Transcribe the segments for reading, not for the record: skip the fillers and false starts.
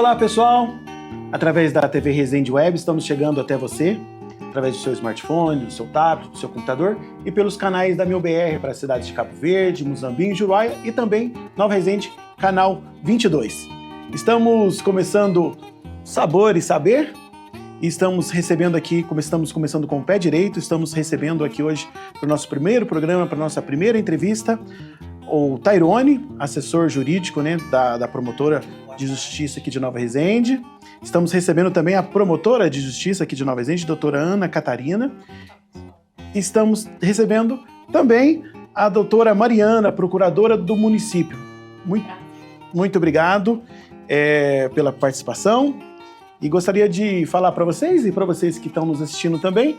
Olá, pessoal! Através da TV Resende Web, estamos chegando até você, através do seu smartphone, do seu tablet, do seu computador e pelos canais da MilBR para as cidades de Cabo Verde, Muzambinho, Juruáia e também Nova Resende, canal 22. Estamos começando Sabor e Saber e estamos recebendo aqui, como estamos começando com o pé direito, estamos recebendo aqui hoje para o nosso primeiro programa, para a nossa primeira entrevista, o Tairone, assessor jurídico, né, da promotora de justiça aqui de Nova Resende. Estamos recebendo também a promotora de justiça aqui de Nova Resende, doutora Ana Catarina. Estamos recebendo também a doutora Mariana, procuradora do município. Muito obrigado pela participação. E gostaria de falar para vocês e para vocês que estão nos assistindo também,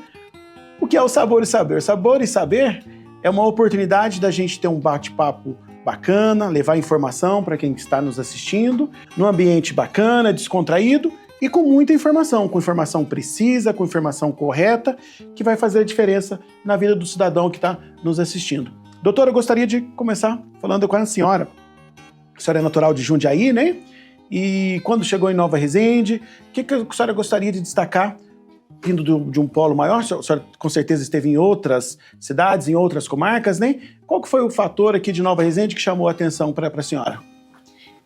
o que é o Sabor e Saber. Sabor e Saber é uma oportunidade da gente ter um bate-papo bacana, levar informação para quem está nos assistindo, num ambiente bacana, descontraído e com muita informação, com informação precisa, com informação correta, que vai fazer a diferença na vida do cidadão que está nos assistindo. Doutora, eu gostaria de começar falando com a senhora. A senhora é natural de Jundiaí, né? E quando chegou em Nova Resende, o que a senhora gostaria de destacar vindo de um polo maior? A senhora com certeza esteve em outras cidades, em outras comarcas, né? Qual que foi o fator aqui de Nova Resende que chamou a atenção para a senhora?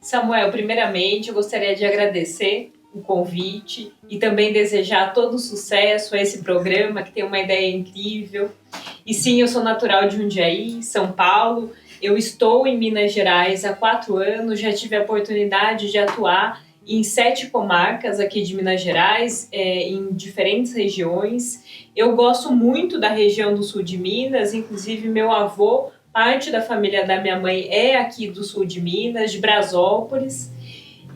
Samuel, primeiramente eu gostaria de agradecer o convite e também desejar todo sucesso a esse programa, que tem uma ideia incrível. E sim, eu sou natural de Jundiaí, São Paulo. Eu estou em Minas Gerais há 4 anos, já tive a oportunidade de atuar em 7 comarcas aqui de Minas Gerais, em diferentes regiões. Eu gosto muito da região do sul de Minas, inclusive meu avô, parte da família da minha mãe é aqui do sul de Minas, de Brasópolis.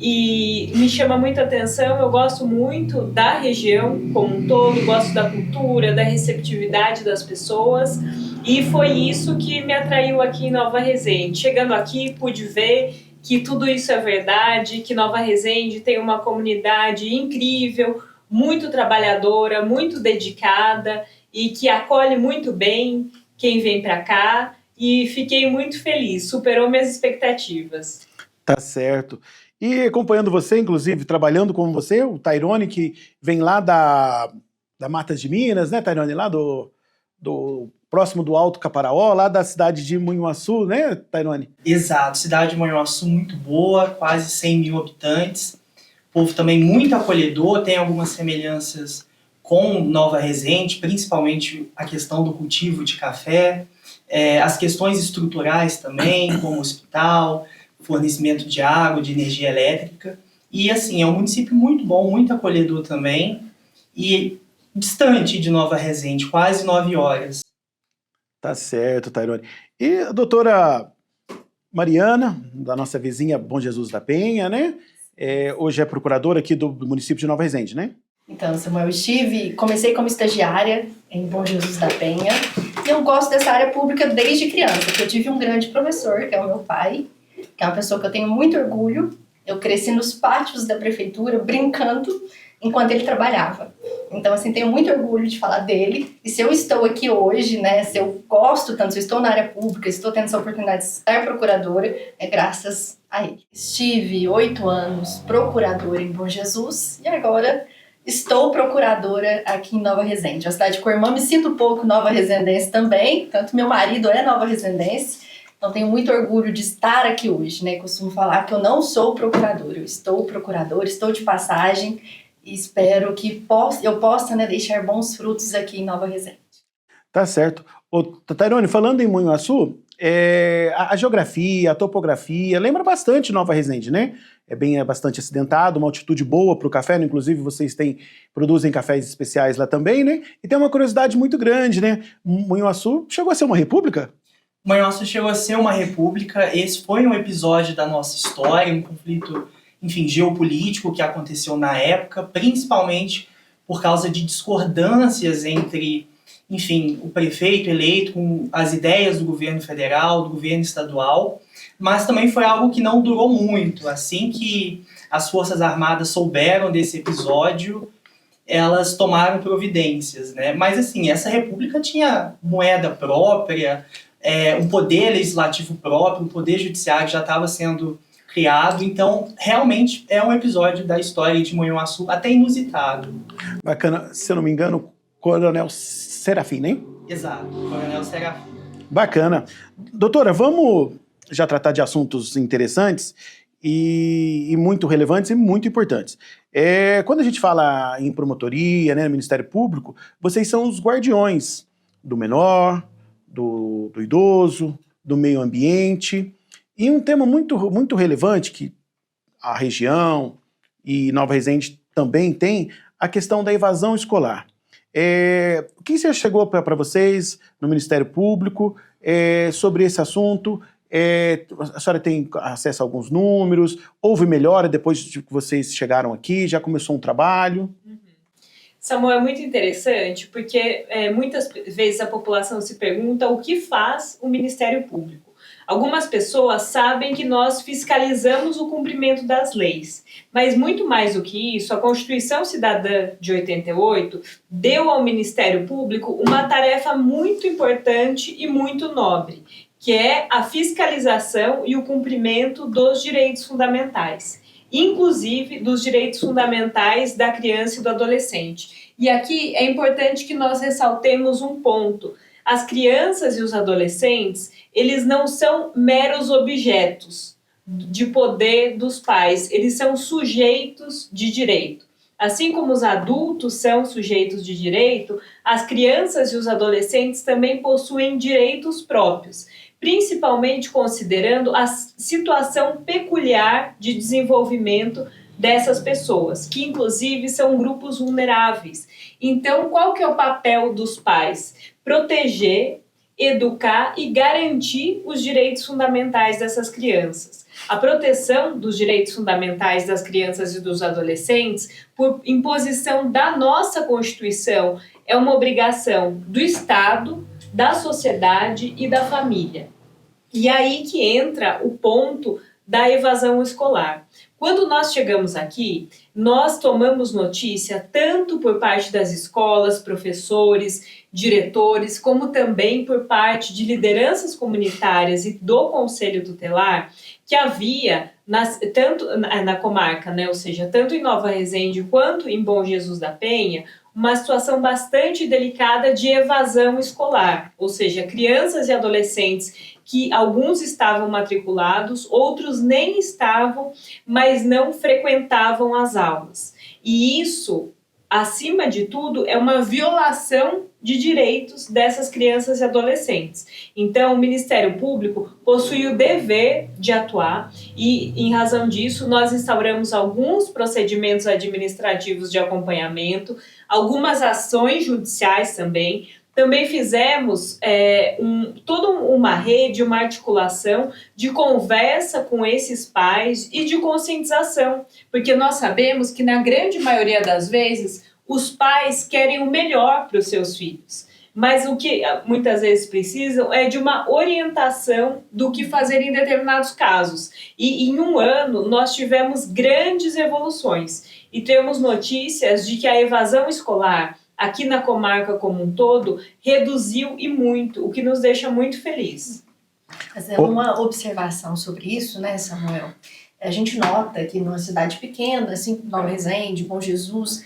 E me chama muita atenção, eu gosto muito da região como um todo, gosto da cultura, da receptividade das pessoas. E foi isso que me atraiu aqui em Nova Resende. Chegando aqui, pude ver que tudo isso é verdade, que Nova Resende tem uma comunidade incrível, muito trabalhadora, muito dedicada e que acolhe muito bem quem vem para cá, e fiquei muito feliz, superou minhas expectativas. Tá certo. E acompanhando você, inclusive, trabalhando com você, o Tairone, que vem lá da Matas de Minas, né, Tairone? Lá do próximo do Alto Caparaó, lá da cidade de Munhuaçu, né, Tairone? Exato, cidade de Munhuaçu muito boa, quase 100 mil habitantes. Povo também muito acolhedor, tem algumas semelhanças com Nova Resende, principalmente a questão do cultivo de café, as questões estruturais também, como hospital, fornecimento de água, de energia elétrica. E assim, é um município muito bom, muito acolhedor também, e distante de Nova Resende, quase 9 horas. Tá certo, Tairone. E a doutora Mariana, da nossa vizinha Bom Jesus da Penha, né? Hoje é procuradora aqui do município de Nova Resende, né? Então, Samuel, comecei como estagiária em Bom Jesus da Penha. E eu gosto dessa área pública desde criança, porque eu tive um grande professor, que é o meu pai, que é uma pessoa que eu tenho muito orgulho. Eu cresci nos pátios da prefeitura, brincando, enquanto ele trabalhava. Então, assim, tenho muito orgulho de falar dele. E se eu estou aqui hoje, né, se eu gosto tanto, se eu estou na área pública, se estou tendo essa oportunidade de estar procuradora, é graças a ele. Estive 8 anos procuradora em Bom Jesus e agora estou procuradora aqui em Nova Resende. A cidade com a irmã, me sinto um pouco nova resendense também, tanto meu marido é nova resendense. Então, tenho muito orgulho de estar aqui hoje, né? Costumo falar que eu não sou procuradora, eu estou procuradora, estou de passagem e espero que eu possa, né, deixar bons frutos aqui em Nova Resende. Tá certo. Ô, Tairone, falando em Munhuaçu, a geografia, a topografia, lembra bastante Nova Resende, né? É bastante acidentado, uma altitude boa para o café, né? Inclusive vocês produzem cafés especiais lá também, né? E tem uma curiosidade muito grande, né? Munhuaçu chegou a ser uma república? Munhuaçu chegou a ser uma república. Esse foi um episódio da nossa história, um conflito, enfim, geopolítico que aconteceu na época, principalmente por causa de discordâncias entre, enfim, o prefeito eleito com as ideias do governo federal, do governo estadual, mas também foi algo que não durou muito. Assim que as Forças Armadas souberam desse episódio, elas tomaram providências, né? Mas assim, essa república tinha moeda própria, um poder legislativo próprio, um poder judiciário já estava sendo criado. Então, realmente é um episódio da história de Monhuaçu até inusitado. Bacana. Se eu não me engano, Coronel Serafim, né? Exato, Coronel Serafim. Bacana. Doutora, vamos já tratar de assuntos interessantes e muito relevantes e muito importantes. Quando a gente fala em promotoria, né, no Ministério Público, vocês são os guardiões do menor, do idoso, do meio ambiente. E um tema muito, muito relevante que a região e Nova Resende também tem, a questão da evasão escolar. O que você chegou para vocês no Ministério Público sobre esse assunto? A senhora tem acesso a alguns números? Houve melhora depois de que vocês chegaram aqui? Já começou um trabalho? Samuel, é muito interessante porque muitas vezes a população se pergunta o que faz o Ministério Público. Algumas pessoas sabem que nós fiscalizamos o cumprimento das leis, mas muito mais do que isso, a Constituição Cidadã de 88 deu ao Ministério Público uma tarefa muito importante e muito nobre, que é a fiscalização e o cumprimento dos direitos fundamentais, inclusive dos direitos fundamentais da criança e do adolescente. E aqui é importante que nós ressaltemos um ponto. As crianças e os adolescentes, eles não são meros objetos de poder dos pais, eles são sujeitos de direito. Assim como os adultos são sujeitos de direito, as crianças e os adolescentes também possuem direitos próprios, principalmente considerando a situação peculiar de desenvolvimento dessas pessoas, que inclusive são grupos vulneráveis. Então, qual que é o papel dos pais? Proteger, educar e garantir os direitos fundamentais dessas crianças. A proteção dos direitos fundamentais das crianças e dos adolescentes, por imposição da nossa Constituição, é uma obrigação do Estado, da sociedade e da família. E aí que entra o ponto da evasão escolar. Quando nós chegamos aqui, nós tomamos notícia tanto por parte das escolas, professores, diretores, como também por parte de lideranças comunitárias e do Conselho Tutelar, que havia, tanto na comarca, né, ou seja, tanto em Nova Resende quanto em Bom Jesus da Penha, uma situação bastante delicada de evasão escolar, ou seja, crianças e adolescentes que alguns estavam matriculados, outros nem estavam, mas não frequentavam as aulas. E isso, acima de tudo, é uma violação de direitos dessas crianças e adolescentes. Então, o Ministério Público possui o dever de atuar e, em razão disso, nós instauramos alguns procedimentos administrativos de acompanhamento, algumas ações judiciais também. Também fizemos toda uma rede, uma articulação de conversa com esses pais e de conscientização, porque nós sabemos que, na grande maioria das vezes, os pais querem o melhor para os seus filhos, mas o que muitas vezes precisam é de uma orientação do que fazer em determinados casos. E em um ano nós tivemos grandes evoluções e temos notícias de que a evasão escolar aqui na comarca como um todo reduziu e muito, o que nos deixa muito felizes. Fazer uma observação sobre isso, né, Samuel? A gente nota que numa cidade pequena, assim, Nova Resende, Bom Jesus,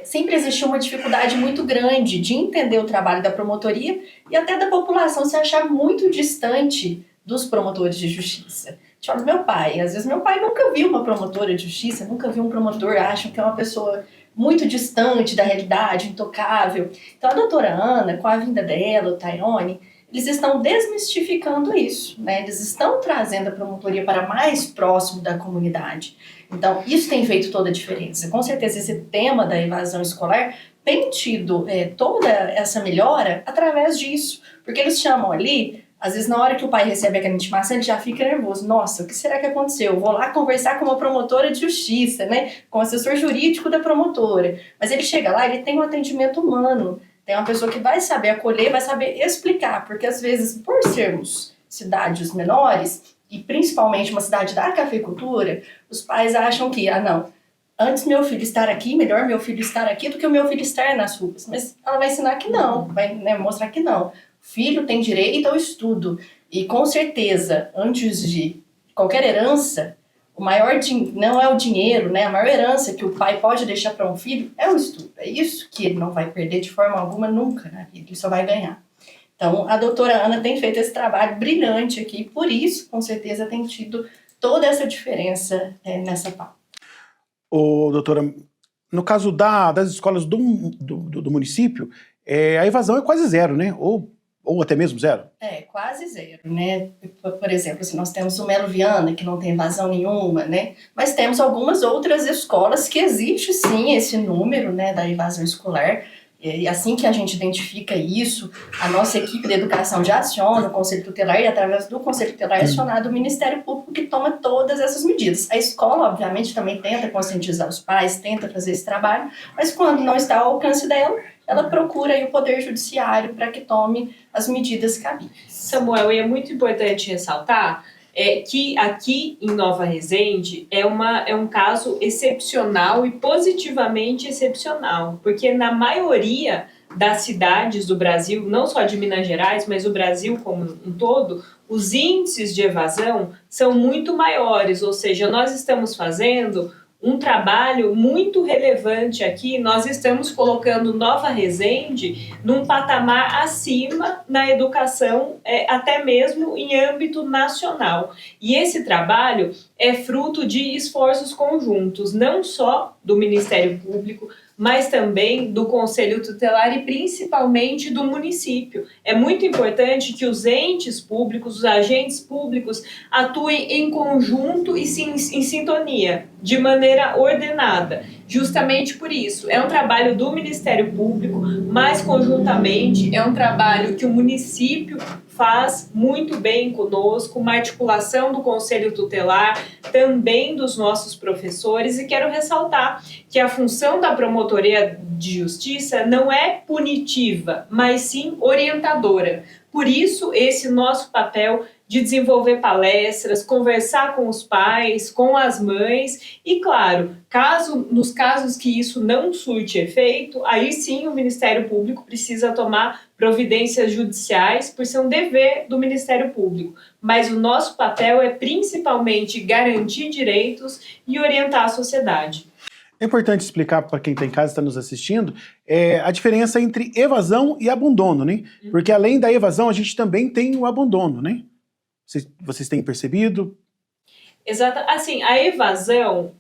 sempre existiu uma dificuldade muito grande de entender o trabalho da promotoria e até da população se achar muito distante dos promotores de justiça. Tipo, meu pai, às vezes meu pai nunca viu uma promotora de justiça, nunca viu um promotor, acham que é uma pessoa muito distante da realidade, intocável. Então a doutora Ana, com a vinda dela, o Tyrone, eles estão desmistificando isso, né? Eles estão trazendo a promotoria para mais próximo da comunidade. Então, isso tem feito toda a diferença. Com certeza, esse tema da evasão escolar tem tido toda essa melhora através disso. Porque eles chamam ali, às vezes na hora que o pai recebe aquela intimação, ele já fica nervoso. Nossa, o que será que aconteceu? Eu vou lá conversar com uma promotora de justiça, né? Com o assessor jurídico da promotora. Mas ele chega lá, ele tem um atendimento humano. Tem uma pessoa que vai saber acolher, vai saber explicar. Porque às vezes, por sermos cidades menores, e principalmente uma cidade da cafeicultura, os pais acham que, não, antes meu filho estar aqui, melhor meu filho estar aqui do que o meu filho estar nas ruas. Mas ela vai ensinar que não, vai mostrar que não. O filho tem direito ao estudo. E com certeza, antes de qualquer herança, não é o dinheiro, né? A maior herança que o pai pode deixar para um filho é o estudo. É isso que ele não vai perder de forma alguma nunca na vida, ele só vai ganhar. Então, a doutora Ana tem feito esse trabalho brilhante aqui, por isso, com certeza, tem tido toda essa diferença nessa pauta. Doutora, no caso das escolas do município, a evasão é quase zero, né? Ou até mesmo zero? Quase zero, né? Por exemplo, assim, nós temos o Melo Viana, que não tem evasão nenhuma, né? Mas temos algumas outras escolas que existe, sim, esse número, né, da evasão escolar. E assim que a gente identifica isso, a nossa equipe de educação já aciona o Conselho Tutelar e, através do Conselho Tutelar, é acionado o Ministério Público, que toma todas essas medidas. A escola, obviamente, também tenta conscientizar os pais, tenta fazer esse trabalho, mas quando não está ao alcance dela, ela procura aí o Poder Judiciário para que tome as medidas cabíveis. Samuel, e é muito importante ressaltar que aqui em Nova Resende é um caso excepcional e positivamente excepcional, porque na maioria das cidades do Brasil, não só de Minas Gerais, mas o Brasil como um todo, os índices de evasão são muito maiores, ou seja, nós estamos fazendo um trabalho muito relevante aqui, nós estamos colocando Nova Resende num patamar acima na educação, até mesmo em âmbito nacional. E esse trabalho é fruto de esforços conjuntos, não só do Ministério Público, mas também do Conselho Tutelar e principalmente do município. É muito importante que os entes públicos, os agentes públicos atuem em conjunto e em sintonia, de maneira ordenada. Justamente por isso, é um trabalho do Ministério Público, mas conjuntamente é um trabalho que o município faz muito bem conosco, uma articulação do Conselho Tutelar, também dos nossos professores, e quero ressaltar que a função da Promotoria de Justiça não é punitiva, mas sim orientadora. Por isso, esse nosso papel de desenvolver palestras, conversar com os pais, com as mães e, claro, nos casos que isso não surte efeito, aí sim o Ministério Público precisa tomar providências judiciais, por ser um dever do Ministério Público. Mas o nosso papel é principalmente garantir direitos e orientar a sociedade. É importante explicar para quem está em casa e está nos assistindo a diferença entre evasão e abandono, né? Porque além da evasão, a gente também tem o abandono, né? Vocês têm percebido? Exato. Assim, a evasão,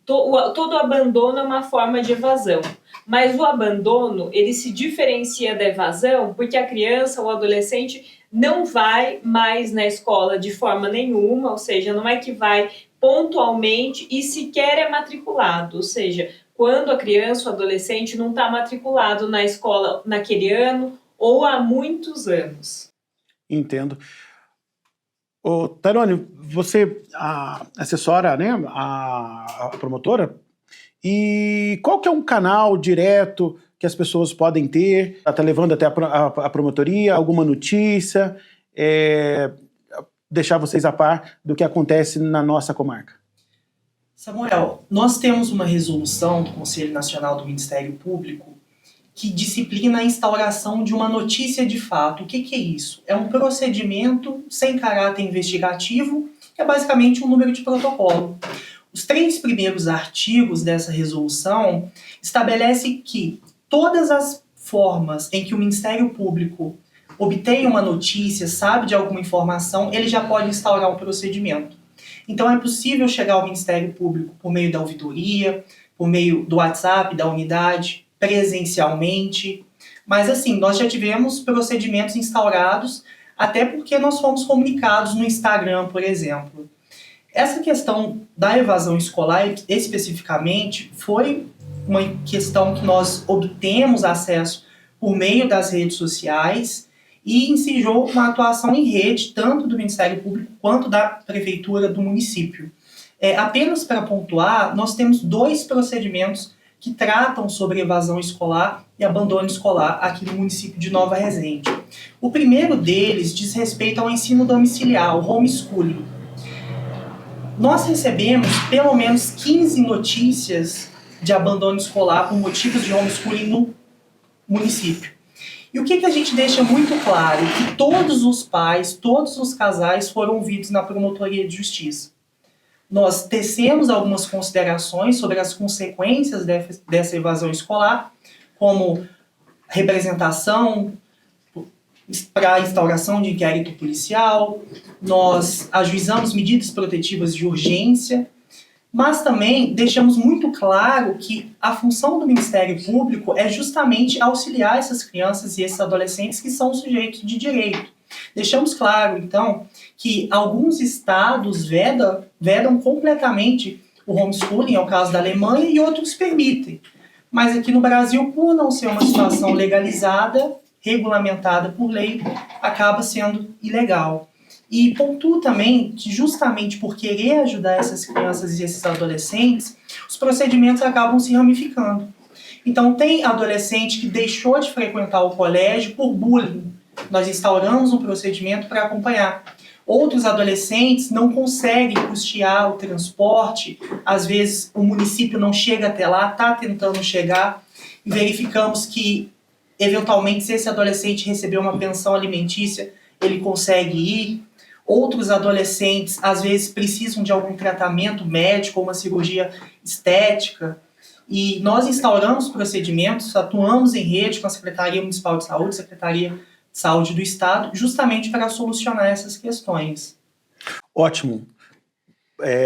todo abandono é uma forma de evasão. Mas o abandono, ele se diferencia da evasão porque a criança ou adolescente não vai mais na escola de forma nenhuma, ou seja, não é que vai pontualmente e sequer é matriculado, ou seja, quando a criança ou adolescente não está matriculado na escola naquele ano ou há muitos anos. Entendo. Tairone, você assessora, né, a promotora, e qual que é um canal direto que as pessoas podem ter? Está levando até a promotoria, alguma notícia, deixar vocês a par do que acontece na nossa comarca? Samuel, nós temos uma resolução do Conselho Nacional do Ministério Público que disciplina a instauração de uma notícia de fato. O que é isso? É um procedimento sem caráter investigativo, que é basicamente um número de protocolo. Os 3 primeiros artigos dessa resolução estabelecem que todas as formas em que o Ministério Público obtém uma notícia, sabe de alguma informação, ele já pode instaurar um procedimento. Então é possível chegar ao Ministério Público por meio da ouvidoria, por meio do WhatsApp, da unidade, presencialmente, mas assim, nós já tivemos procedimentos instaurados, até porque nós fomos comunicados no Instagram, por exemplo. Essa questão da evasão escolar, especificamente, foi uma questão que nós obtemos acesso por meio das redes sociais e ensejou uma atuação em rede, tanto do Ministério Público quanto da Prefeitura do município. Apenas para pontuar, nós temos 2 procedimentos que tratam sobre evasão escolar e abandono escolar aqui no município de Nova Resende. O primeiro deles diz respeito ao ensino domiciliar, o homeschooling. Nós recebemos pelo menos 15 notícias de abandono escolar por motivos de homeschooling no município. E o que a gente deixa muito claro? Que todos os pais, todos os casais foram ouvidos na Promotoria de Justiça. Nós tecemos algumas considerações sobre as consequências dessa evasão escolar, como representação para a instauração de inquérito policial, nós ajuizamos medidas protetivas de urgência, mas também deixamos muito claro que a função do Ministério Público é justamente auxiliar essas crianças e esses adolescentes que são sujeitos de direito. Deixamos claro, então, que alguns estados vedam completamente o homeschooling, é o caso da Alemanha, e outros permitem. Mas aqui no Brasil, por não ser uma situação legalizada, regulamentada por lei, acaba sendo ilegal. E pontuo também que justamente por querer ajudar essas crianças e esses adolescentes, os procedimentos acabam se ramificando. Então tem adolescente que deixou de frequentar o colégio por bullying. Nós instauramos um procedimento para acompanhar. Outros adolescentes não conseguem custear o transporte, às vezes o município não chega até lá, está tentando chegar, e verificamos que, eventualmente, se esse adolescente receber uma pensão alimentícia, ele consegue ir. Outros adolescentes, às vezes, precisam de algum tratamento médico ou uma cirurgia estética. E nós instauramos procedimentos, atuamos em rede com a Secretaria Municipal de Saúde, Secretaria de Saúde do Estado, justamente para solucionar essas questões. Ótimo.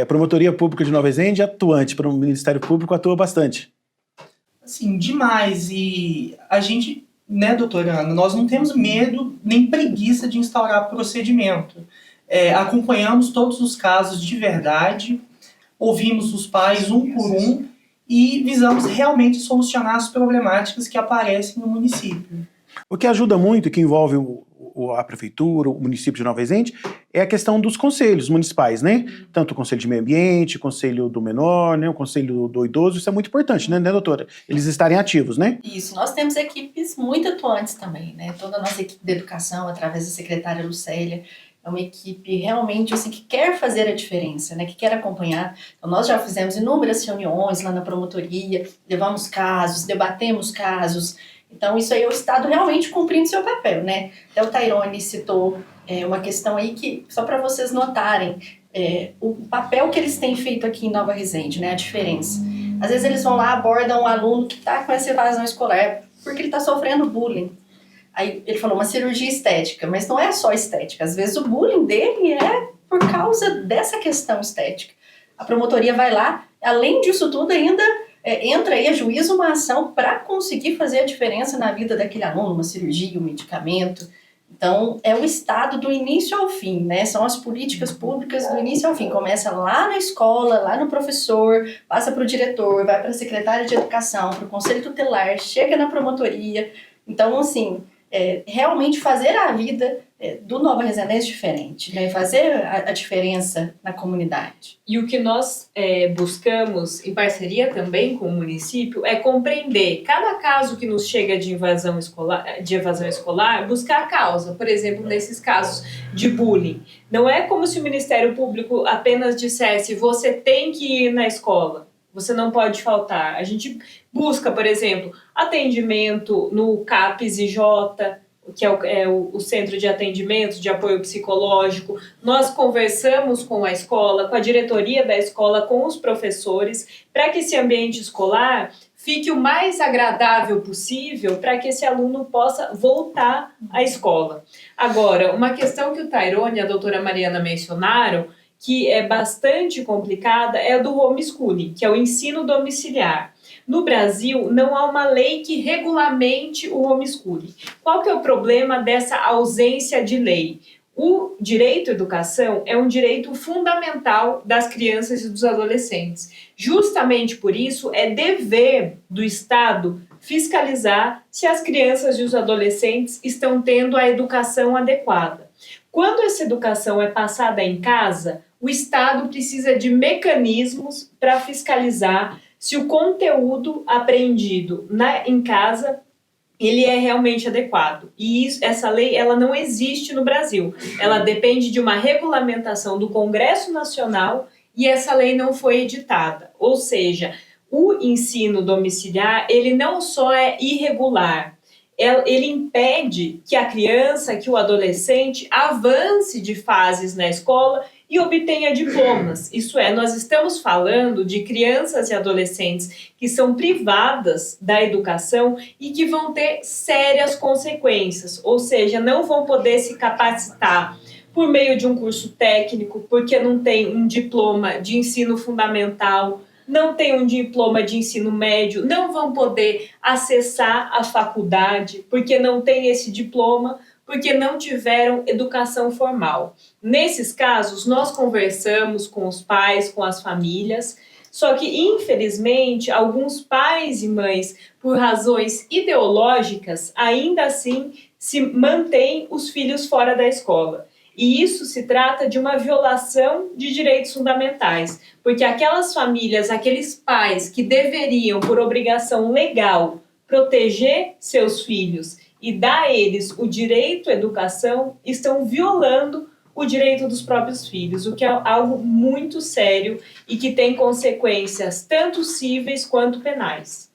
A Promotoria Pública de Nova Resende é atuante, para o Ministério Público atua bastante. Assim, demais. E a gente, né, doutora Ana, nós não temos medo nem preguiça de instaurar procedimento. Acompanhamos todos os casos de verdade, ouvimos os pais um por um e visamos realmente solucionar as problemáticas que aparecem no município. O que ajuda muito, que envolve a prefeitura, o município de Nova Resende, é a questão dos conselhos municipais, né? Tanto o Conselho de Meio Ambiente, o Conselho do Menor, né? O Conselho do Idoso, isso é muito importante, né, doutora? Eles estarem ativos, né? Isso, nós temos equipes muito atuantes também, né? Toda a nossa equipe de educação, através da secretária Lucélia, é uma equipe realmente assim, que quer fazer a diferença, né? Que quer acompanhar. Então, nós já fizemos inúmeras reuniões lá na promotoria, levamos casos, debatemos casos. Então, isso aí é o Estado realmente cumprindo seu papel, né? Até o Tairone citou uma questão aí que, só para vocês notarem, o papel que eles têm feito aqui em Nova Resende, né? A diferença. Às vezes eles vão lá, abordam um aluno que está com essa evasão escolar, porque ele está sofrendo bullying. Aí ele falou uma cirurgia estética, mas não é só estética. Às vezes o bullying dele é por causa dessa questão estética. A promotoria vai lá, além disso tudo ainda entra aí a juízo uma ação para conseguir fazer a diferença na vida daquele aluno, uma cirurgia, um medicamento. Então, é o Estado do início ao fim, né? São as políticas públicas do início ao fim. Começa lá na escola, lá no professor, passa para o diretor, vai para a secretária de educação, para o conselho tutelar, chega na promotoria. Então, assim, realmente fazer a vida do Nova Resendense diferente, né? Fazer a diferença na comunidade. E o que nós buscamos, em parceria também com o município, é compreender cada caso que nos chega de evasão escolar, buscar a causa. Por exemplo, nesses casos de bullying. Não é como se o Ministério Público apenas dissesse: você tem que ir na escola, você não pode faltar. A gente busca, por exemplo, atendimento no CAPS-IJ, que é o Centro de Atendimento de Apoio Psicológico. Nós conversamos com a escola, com a diretoria da escola, com os professores, para que esse ambiente escolar fique o mais agradável possível para que esse aluno possa voltar à escola. Agora, uma questão que o Tairone e a doutora Mariana mencionaram, que é bastante complicada, é a do homeschooling, que é o ensino domiciliar. No Brasil, não há uma lei que regulamente o homeschooling. Qual que é o problema dessa ausência de lei? O direito à educação é um direito fundamental das crianças e dos adolescentes. Justamente por isso, é dever do Estado fiscalizar se as crianças e os adolescentes estão tendo a educação adequada. Quando essa educação é passada em casa, o Estado precisa de mecanismos para fiscalizar se o conteúdo aprendido em casa ele é realmente adequado. E essa lei ela não existe no Brasil. Ela depende de uma regulamentação do Congresso Nacional e essa lei não foi editada. Ou seja, o ensino domiciliar ele não só é irregular, ele impede que a criança, que o adolescente avance de fases na escola e obtenha diplomas. Isso é, nós estamos falando de crianças e adolescentes que são privadas da educação e que vão ter sérias consequências, ou seja, não vão poder se capacitar por meio de um curso técnico, porque não tem um diploma de ensino fundamental, não tem um diploma de ensino médio, não vão poder acessar a faculdade, porque não tem esse diploma, porque não tiveram educação formal. Nesses casos, nós conversamos com os pais, com as famílias, só que, infelizmente, alguns pais e mães, por razões ideológicas, ainda assim se mantêm os filhos fora da escola. E isso se trata de uma violação de direitos fundamentais, porque aquelas famílias, aqueles pais que deveriam, por obrigação legal, proteger seus filhos e dar a eles o direito à educação, estão violando o direito dos próprios filhos, o que é algo muito sério e que tem consequências tanto cíveis quanto penais.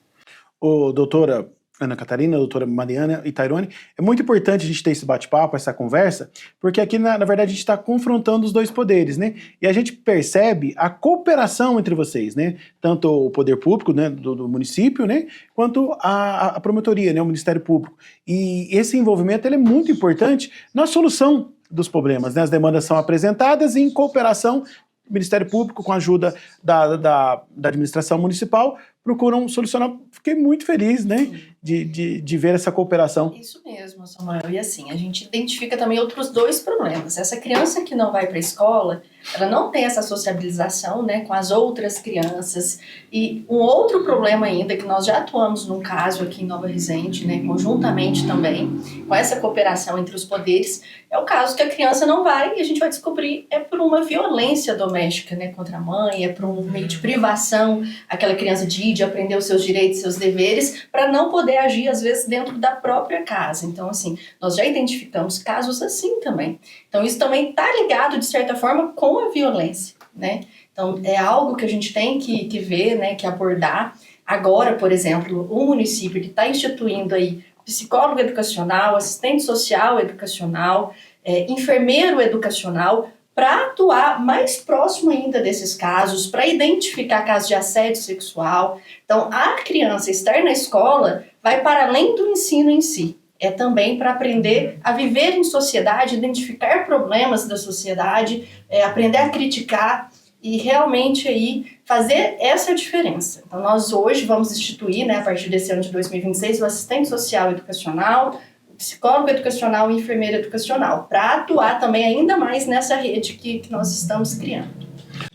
Doutora Ana Catarina, doutora Mariana e Tairone, é muito importante a gente ter esse bate-papo, essa conversa, porque aqui, na verdade, a gente está confrontando os dois poderes, né? E a gente percebe a cooperação entre vocês, né? Tanto o poder público, né, do município, né, quanto a promotoria, né, o Ministério Público. E esse envolvimento ele é muito importante na solução dos problemas, né? As demandas são apresentadas em cooperação, o Ministério Público, com a ajuda da administração municipal, procuram solucionar. Fiquei muito feliz, né, de ver essa cooperação. Isso mesmo, Samuel. E assim, a gente identifica também outros dois problemas. Essa criança que não vai para a escola, ela não tem essa sociabilização, né, com as outras crianças. E um outro problema ainda, que nós já atuamos num caso aqui em Nova Resende, né, conjuntamente também, com essa cooperação entre os poderes, é o caso que a criança não vai, e a gente vai descobrir, é por uma violência doméstica, né, contra a mãe, é por um meio de privação, aquela criança de aprender os seus direitos, seus deveres, para não poder agir, às vezes, dentro da própria casa. Então, assim, nós já identificamos casos assim também. Então, isso também está ligado, de certa forma, com a violência, né? Então, é algo que a gente tem que ver, né, que abordar. Agora, por exemplo, o município que está instituindo aí psicólogo educacional, assistente social educacional, enfermeiro educacional, para atuar mais próximo ainda desses casos, para identificar casos de assédio sexual. Então, a criança estar na escola vai para além do ensino em si. É também para aprender a viver em sociedade, identificar problemas da sociedade, aprender a criticar e realmente aí fazer essa diferença. Então, nós hoje vamos instituir, né, a partir desse ano de 2026, o assistente social educacional, psicólogo educacional e enfermeira educacional, para atuar também ainda mais nessa rede que nós estamos criando.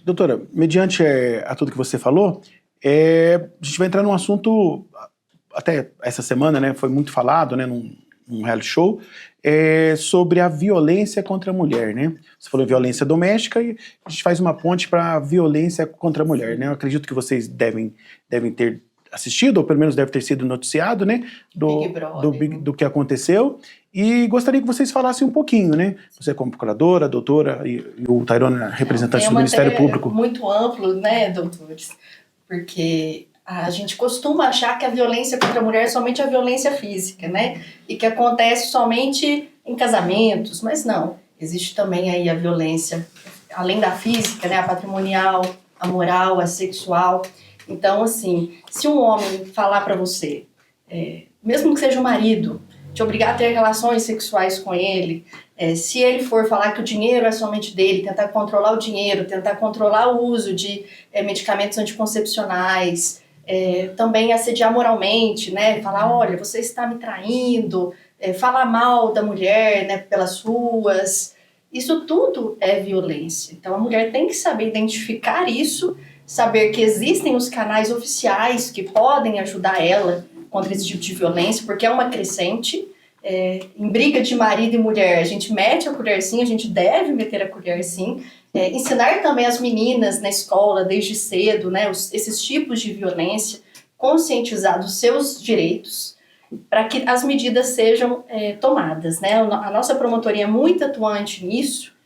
Doutora, mediante a tudo que você falou, a gente vai entrar num assunto, até essa semana, né, foi muito falado, né, num reality show, sobre a violência contra a mulher, né? Você falou violência doméstica e a gente faz uma ponte para a violência contra a mulher, né? Eu acredito que vocês devem ter assistido, ou pelo menos deve ter sido noticiado, né, do que aconteceu, e gostaria que vocês falassem um pouquinho, né, você como procuradora, a doutora e o Tairone, representante do Ministério Público. Muito amplo, né, doutores, porque a gente costuma achar que a violência contra a mulher é somente a violência física, né, e que acontece somente em casamentos, mas não, existe também aí a violência, além da física, né, a patrimonial, a moral, a sexual. Então, assim, se um homem falar para você, mesmo que seja o marido, te obrigar a ter relações sexuais com ele, se ele for falar que o dinheiro é somente dele, tentar controlar o dinheiro, tentar controlar o uso de medicamentos anticoncepcionais, também assediar moralmente, né, falar, olha, você está me traindo, falar mal da mulher, né, pelas ruas, isso tudo é violência. Então, a mulher tem que saber identificar isso, saber que existem os canais oficiais que podem ajudar ela contra esse tipo de violência, porque é uma crescente. Em briga de marido e mulher, a gente mete a colher sim, a gente deve meter a colher sim. Ensinar também as meninas na escola, desde cedo, né, esses tipos de violência, conscientizar dos seus direitos, para que as medidas sejam tomadas, né? A nossa promotoria é muito atuante nisso,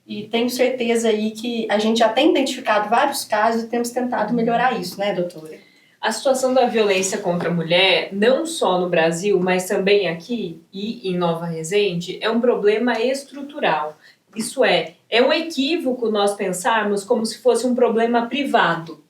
e tenho certeza aí que a gente já tem identificado vários casos e temos tentado melhorar isso, né, doutora? A situação da violência contra a mulher, não só no Brasil, mas também aqui e em Nova Resende, é um problema estrutural. Isso é um equívoco nós pensarmos como se fosse um problema privado,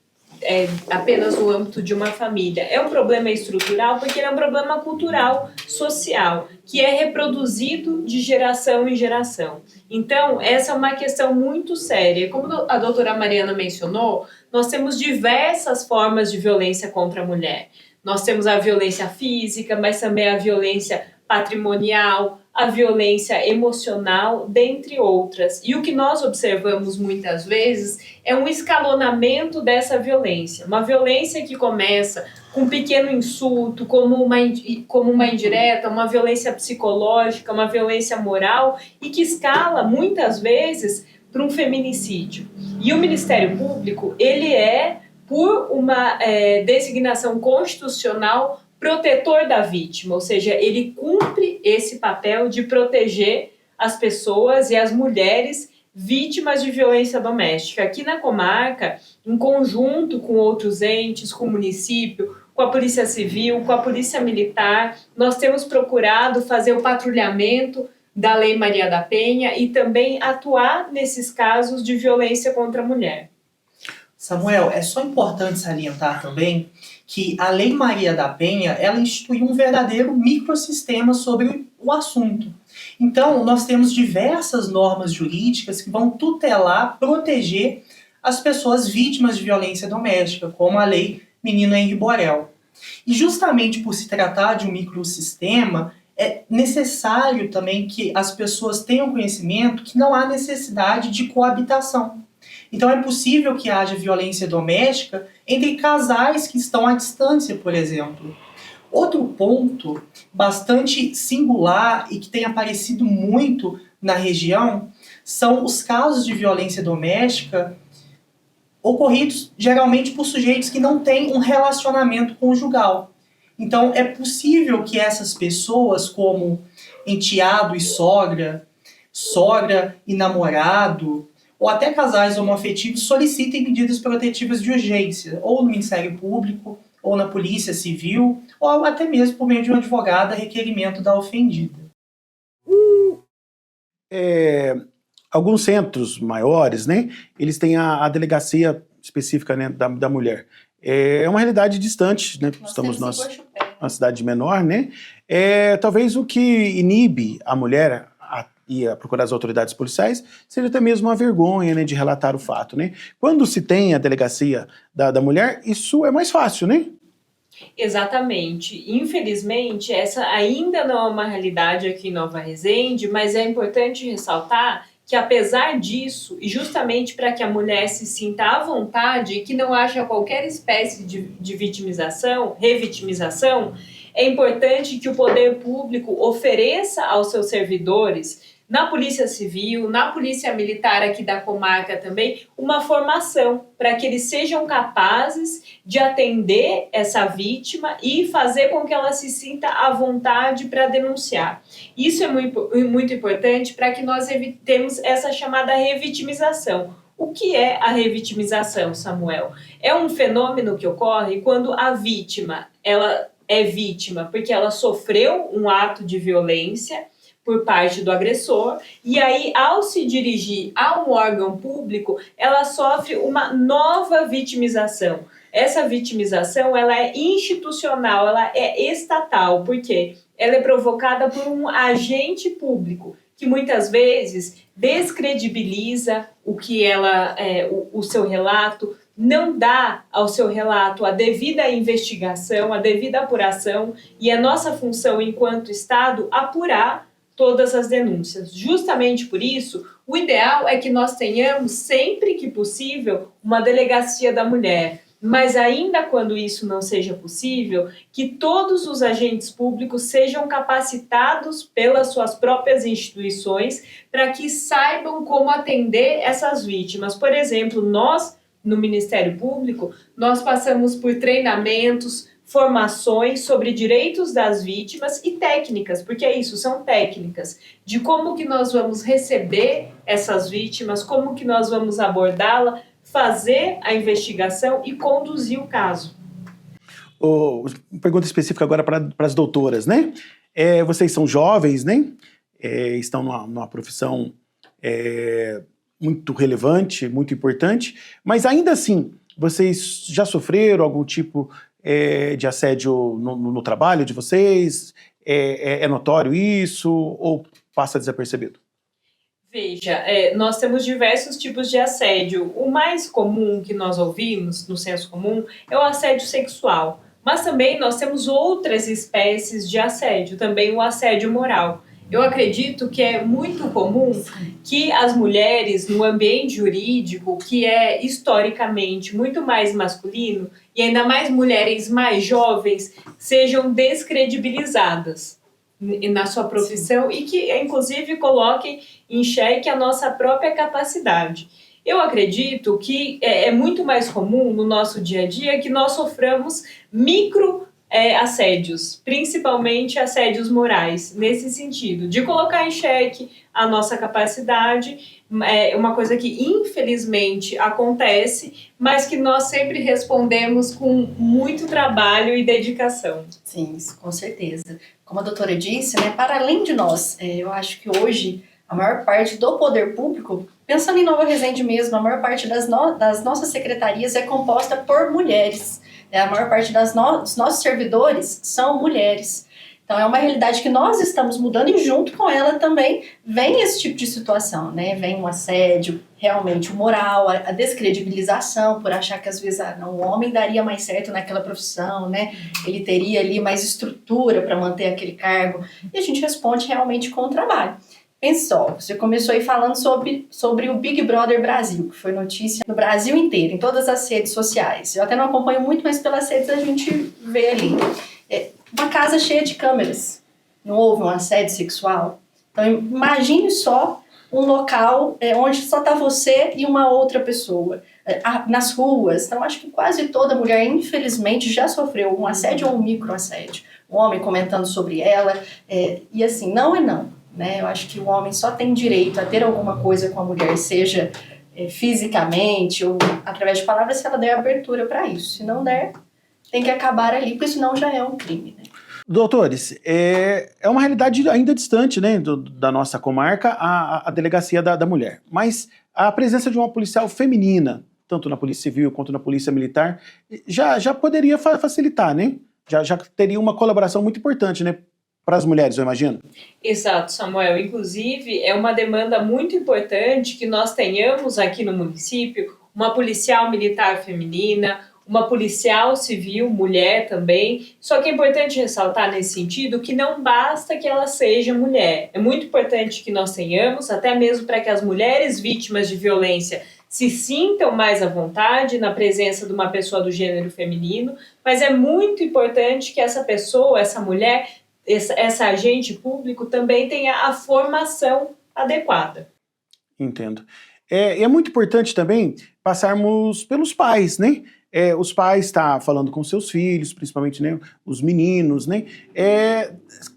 apenas no âmbito de uma família. É um problema estrutural porque ele é um problema cultural, social, que é reproduzido de geração em geração. Então, essa é uma questão muito séria. Como a doutora Mariana mencionou, nós temos diversas formas de violência contra a mulher. Nós temos a violência física, mas também a violência patrimonial, a violência emocional, dentre outras. E o que nós observamos muitas vezes é um escalonamento dessa violência. Uma violência que começa com um pequeno insulto, como uma indireta, uma violência psicológica, uma violência moral, e que escala muitas vezes para um feminicídio. E o Ministério Público, ele por uma designação constitucional, protetor da vítima, ou seja, ele cumpre esse papel de proteger as pessoas e as mulheres vítimas de violência doméstica. Aqui na comarca, em conjunto com outros entes, com o município, com a Polícia Civil, com a Polícia Militar, nós temos procurado fazer o patrulhamento da Lei Maria da Penha e também atuar nesses casos de violência contra a mulher. Samuel, é só importante salientar também que a Lei Maria da Penha, ela instituiu um verdadeiro microsistema sobre o assunto. Então, nós temos diversas normas jurídicas que vão tutelar, proteger as pessoas vítimas de violência doméstica, como a Lei Menino Henri Borel. E justamente por se tratar de um microsistema, é necessário também que as pessoas tenham conhecimento que não há necessidade de coabitação. Então é possível que haja violência doméstica entre casais que estão à distância, por exemplo. Outro ponto bastante singular e que tem aparecido muito na região são os casos de violência doméstica ocorridos geralmente por sujeitos que não têm um relacionamento conjugal. Então é possível que essas pessoas, como enteado e sogra, sogra e namorado, ou até casais homoafetivos, solicitem medidas protetivas de urgência, ou no Ministério Público, ou na Polícia Civil, ou até mesmo por meio de um advogado a requerimento da ofendida. Alguns centros maiores, né, eles têm a delegacia específica, né, da mulher. É uma realidade distante, né? Estamos numa cidade menor, né? Talvez o que inibe a mulher a procurar as autoridades policiais seja até mesmo uma vergonha, né, de relatar o fato, né? Quando se tem a delegacia da mulher, isso é mais fácil, né? Exatamente. Infelizmente, essa ainda não é uma realidade aqui em Nova Resende, mas é importante ressaltar que, apesar disso, e justamente para que a mulher se sinta à vontade e que não haja qualquer espécie de vitimização, revitimização, é importante que o poder público ofereça aos seus servidores, na Polícia Civil, na Polícia Militar aqui da comarca também, uma formação para que eles sejam capazes de atender essa vítima e fazer com que ela se sinta à vontade para denunciar. Isso é muito importante para que nós evitemos essa chamada revitimização. O que é a revitimização, Samuel? É um fenômeno que ocorre quando a vítima ela é vítima porque ela sofreu um ato de violência por parte do agressor, e aí, ao se dirigir a um órgão público, ela sofre uma nova vitimização. Essa vitimização, ela é institucional, ela é estatal, porque ela é provocada por um agente público, que muitas vezes descredibiliza o seu relato, não dá ao seu relato a devida investigação, a devida apuração, e a nossa função enquanto Estado apurar todas as denúncias. Justamente por isso, o ideal é que nós tenhamos, sempre que possível, uma delegacia da mulher. Mas ainda quando isso não seja possível, que todos os agentes públicos sejam capacitados pelas suas próprias instituições para que saibam como atender essas vítimas. Por exemplo, nós, no Ministério Público, nós passamos por treinamentos, formações sobre direitos das vítimas e técnicas, porque é isso, são técnicas, de como que nós vamos receber essas vítimas, como que nós vamos abordá-la, fazer a investigação e conduzir o caso. Pergunta específica agora para as doutoras, né? Vocês são jovens, né? Estão numa profissão muito relevante, muito importante, mas ainda assim, vocês já sofreram algum tipo de assédio no trabalho de vocês? É notório isso ou passa desapercebido? Veja, nós temos diversos tipos de assédio. O mais comum que nós ouvimos, no senso comum, é o assédio sexual. Mas também nós temos outras espécies de assédio, também o assédio moral. Eu acredito que é muito comum que as mulheres, no ambiente jurídico, que é historicamente muito mais masculino, e ainda mais mulheres mais jovens, sejam descredibilizadas na sua profissão e que, inclusive, coloquem em xeque a nossa própria capacidade. Eu acredito que é muito mais comum no nosso dia a dia que nós soframos assédios, principalmente assédios morais, nesse sentido, de colocar em xeque a nossa capacidade, é uma coisa que infelizmente acontece, mas que nós sempre respondemos com muito trabalho e dedicação. Sim, isso, com certeza. Como a doutora disse, né, para além de nós, eu acho que hoje a maior parte do poder público, pensando em Nova Resende mesmo, a maior parte das nossas secretarias é composta por mulheres. A maior parte dos nossos servidores são mulheres. Então, é uma realidade que nós estamos mudando e junto com ela também vem esse tipo de situação, né? Vem o assédio, realmente o moral, a descredibilização por achar que às vezes o homem daria mais certo naquela profissão, né? Ele teria ali mais estrutura para manter aquele cargo. E a gente responde realmente com o trabalho. Pense só, você começou aí falando sobre o Big Brother Brasil, que foi notícia no Brasil inteiro, em todas as redes sociais. Eu até não acompanho muito, mas pelas redes a gente vê ali. Uma casa cheia de câmeras, não houve um assédio sexual? Então imagine só um local onde só está você e uma outra pessoa, nas ruas. Então acho que quase toda mulher, infelizmente, já sofreu um assédio ou um microassédio. Um homem comentando sobre ela, e assim, não é não. Né? Eu acho que o homem só tem direito a ter alguma coisa com a mulher, seja fisicamente ou através de palavras, se ela der abertura para isso. Se não der, tem que acabar ali, porque senão já é um crime. Né? Doutores, é uma realidade ainda distante, né, da nossa comarca, a delegacia da mulher. Mas a presença de uma policial feminina, tanto na Polícia Civil quanto na Polícia Militar, já poderia facilitar, né? Já teria uma colaboração muito importante, né? Para as mulheres, eu imagino. Exato, Samuel. Inclusive, é uma demanda muito importante que nós tenhamos aqui no município uma policial militar feminina, uma policial civil mulher também. Só que é importante ressaltar nesse sentido que não basta que ela seja mulher. É muito importante que nós tenhamos, até mesmo para que as mulheres vítimas de violência se sintam mais à vontade na presença de uma pessoa do gênero feminino, mas é muito importante que essa pessoa, essa mulher, essa agente público também tenha a formação adequada. Entendo. É muito importante também passarmos pelos pais, né? Os pais estão falando com seus filhos, principalmente, né, os meninos, né?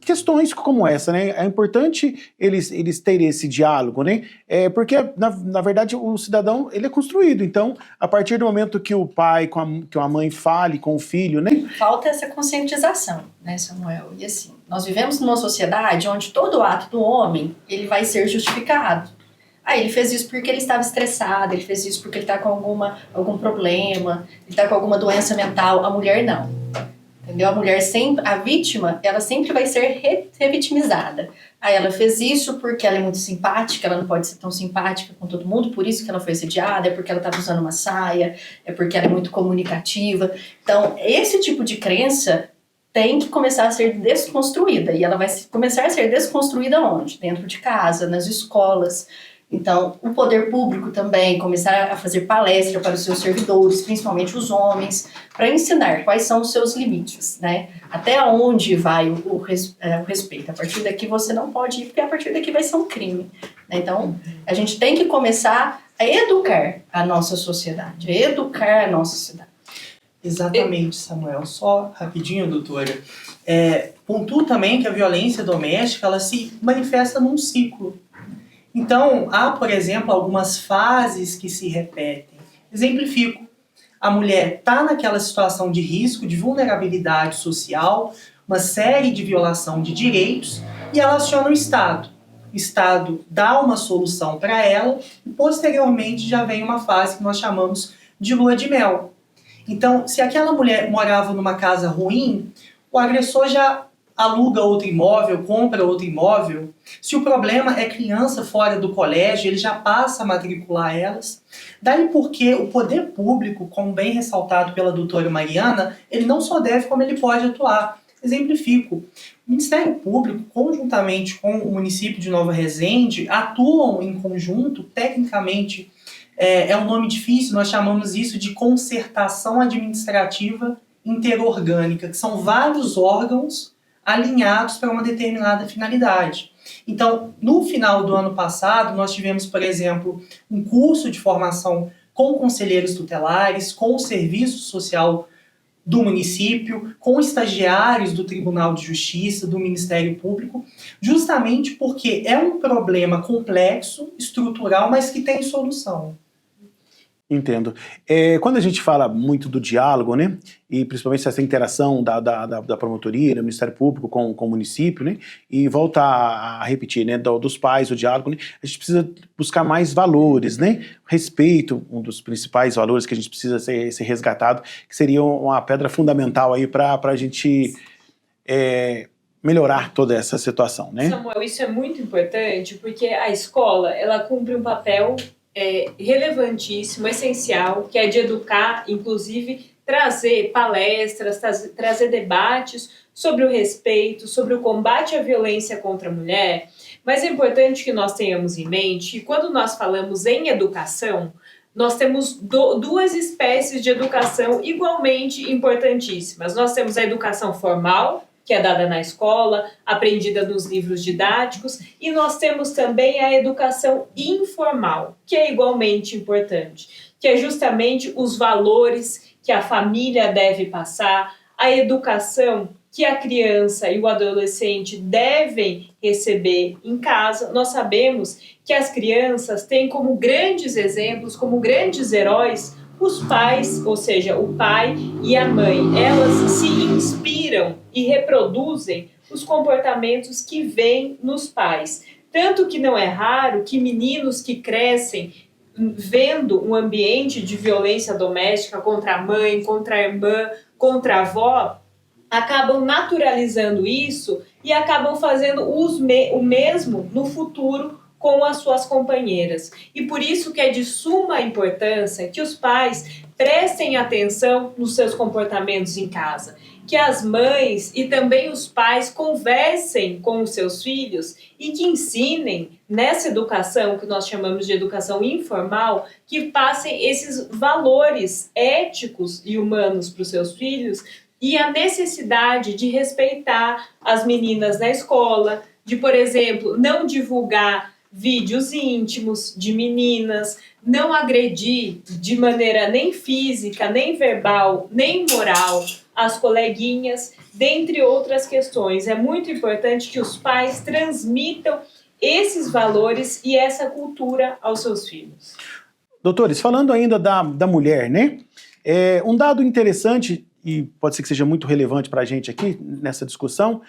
Questões como essa, né? É importante eles terem esse diálogo, né? Porque, na verdade, o cidadão ele é construído. Então, a partir do momento que o pai, que a mãe fale com o filho, né? Falta essa conscientização, né, Samuel? E assim, nós vivemos numa sociedade onde todo ato do homem ele vai ser justificado. Ele fez isso porque ele estava estressado, ele fez isso porque ele está com algum problema, ele está com alguma doença mental. A mulher não. Entendeu? A mulher sempre, a vítima, ela sempre vai ser revitimizada. Ela fez isso porque ela é muito simpática, ela não pode ser tão simpática com todo mundo, por isso que ela foi assediada, é porque ela estava usando uma saia, é porque ela é muito comunicativa. Então, esse tipo de crença tem que começar a ser desconstruída. E ela vai começar a ser desconstruída onde? Dentro de casa, nas escolas. Então, o poder público também começar a fazer palestra para os seus servidores, principalmente os homens, para ensinar quais são os seus limites, né? Até onde vai o respeito. A partir daqui você não pode ir, porque a partir daqui vai ser um crime. Né? Então, a gente tem que começar a educar a nossa sociedade, a educar a nossa cidade. Exatamente, Samuel. Só rapidinho, doutora. Pontuo também que a violência doméstica ela se manifesta num ciclo. Então, há, por exemplo, algumas fases que se repetem. Exemplifico. a mulher está naquela situação de risco, de vulnerabilidade social, uma série de violação de direitos, e ela aciona o Estado. O Estado dá uma solução para ela e, posteriormente, já vem uma fase que nós chamamos de lua de mel. Então, se aquela mulher morava numa casa ruim, o agressor já aluga outro imóvel, compra outro imóvel. Se o problema é criança fora do colégio, ele já passa a matricular elas. Daí porque o poder público, como bem ressaltado pela doutora Mariana, ele não só deve, como ele pode atuar. Exemplifico. O Ministério Público, conjuntamente com o município de Nova Resende, atuam em conjunto, tecnicamente, é um nome difícil, nós chamamos isso de concertação administrativa interorgânica, que são vários órgãos alinhados para uma determinada finalidade. Então, no final do ano passado, nós tivemos, por exemplo, um curso de formação com conselheiros tutelares, com o serviço social do município, com estagiários do Tribunal de Justiça, do Ministério Público, justamente porque é um problema complexo, estrutural, mas que tem solução. Entendo. Quando a gente fala muito do diálogo, né, e principalmente essa interação da promotoria, do Ministério Público com o município, né, e volta a repetir, né, dos pais, o diálogo, né, a gente precisa buscar mais valores, né, respeito, um dos principais valores que a gente precisa ser resgatado, que seria uma pedra fundamental aí para a gente melhorar toda essa situação, né? Samuel, isso é muito importante porque a escola, ela cumpre um papel relevantíssimo, essencial, que é de educar, inclusive trazer palestras, trazer debates sobre o respeito, sobre o combate à violência contra a mulher. Mas é importante que nós tenhamos em mente que quando nós falamos em educação, nós temos duas espécies de educação igualmente importantíssimas. Nós temos a educação formal, que é dada na escola, aprendida nos livros didáticos, e nós temos também a educação informal, que é igualmente importante, que é justamente os valores que a família deve passar, a educação que a criança e o adolescente devem receber em casa. Nós sabemos que as crianças têm como grandes exemplos, como grandes heróis, os pais, ou seja, o pai e a mãe. Elas se inspiram e reproduzem os comportamentos que vêm nos pais. Tanto que não é raro que meninos que crescem vendo um ambiente de violência doméstica contra a mãe, contra a irmã, contra a avó, acabam naturalizando isso e acabam fazendo o mesmo no futuro com as suas companheiras. E por isso que é de suma importância que os pais prestem atenção nos seus comportamentos em casa, que as mães e também os pais conversem com os seus filhos e que ensinem nessa educação, que nós chamamos de educação informal, que passem esses valores éticos e humanos para os seus filhos e a necessidade de respeitar as meninas na escola, de, por exemplo, não divulgar vídeos íntimos de meninas, não agredir de maneira nem física, nem verbal, nem moral as coleguinhas, dentre outras questões. É muito importante que os pais transmitam esses valores e essa cultura aos seus filhos. Doutores, falando ainda da mulher, né? Um dado interessante, e pode ser que seja muito relevante para a gente aqui nessa discussão,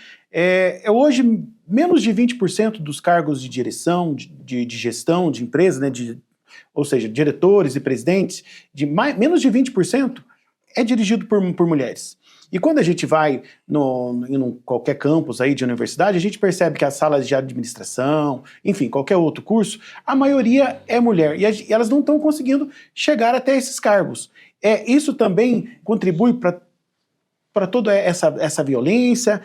hoje menos de 20% dos cargos de direção, de gestão de empresas, né, ou seja, diretores e presidentes, menos de 20% é dirigido por mulheres. E quando a gente vai em qualquer campus aí de universidade, a gente percebe que as salas de administração, enfim, qualquer outro curso, a maioria é mulher. E elas não estão conseguindo chegar até esses cargos. Isso também contribui para toda essa violência?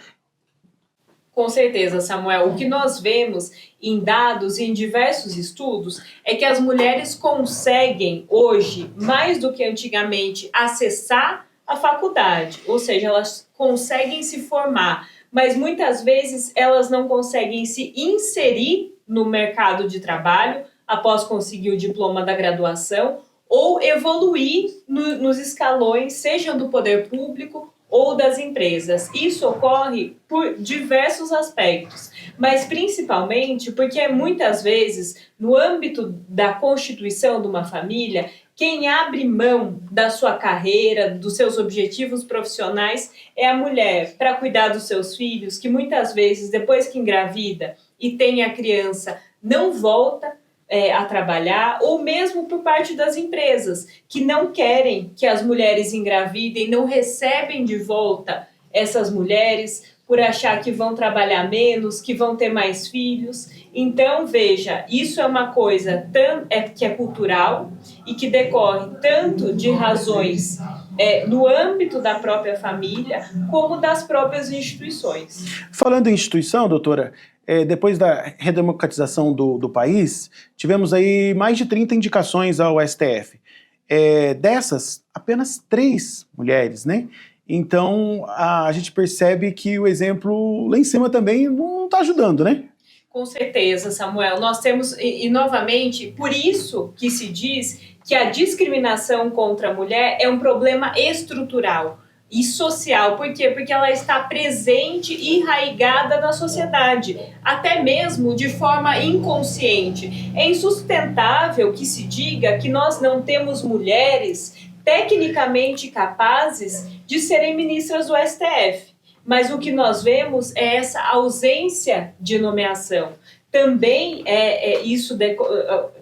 Com certeza, Samuel. O que nós vemos em dados e em diversos estudos é que as mulheres conseguem hoje, mais do que antigamente, acessar a faculdade, ou seja, elas conseguem se formar, mas muitas vezes elas não conseguem se inserir no mercado de trabalho após conseguir o diploma da graduação ou evoluir nos escalões, sejam do poder público ou das empresas. Isso ocorre por diversos aspectos, mas principalmente porque muitas vezes, no âmbito da constituição de uma família, quem abre mão da sua carreira, dos seus objetivos profissionais, é a mulher, para cuidar dos seus filhos, que muitas vezes, depois que engravida e tem a criança, não volta a trabalhar, ou mesmo por parte das empresas, que não querem que as mulheres engravidem, não recebem de volta essas mulheres, por achar que vão trabalhar menos, que vão ter mais filhos. Então, veja, isso é uma coisa que é cultural e que decorre tanto de razões no âmbito da própria família, como das próprias instituições. Falando em instituição, doutora, depois da redemocratização do país, tivemos aí mais de 30 indicações ao STF. Dessas, apenas 3 mulheres, né? Então, a gente percebe que o exemplo lá em cima também não está ajudando, né? Com certeza, Samuel. Nós temos, e novamente, por isso que se diz que a discriminação contra a mulher é um problema estrutural e social. Por quê? Porque ela está presente e enraizada na sociedade, até mesmo de forma inconsciente. É insustentável que se diga que nós não temos mulheres tecnicamente capazes de serem ministras do STF. Mas o que nós vemos é essa ausência de nomeação. Também isso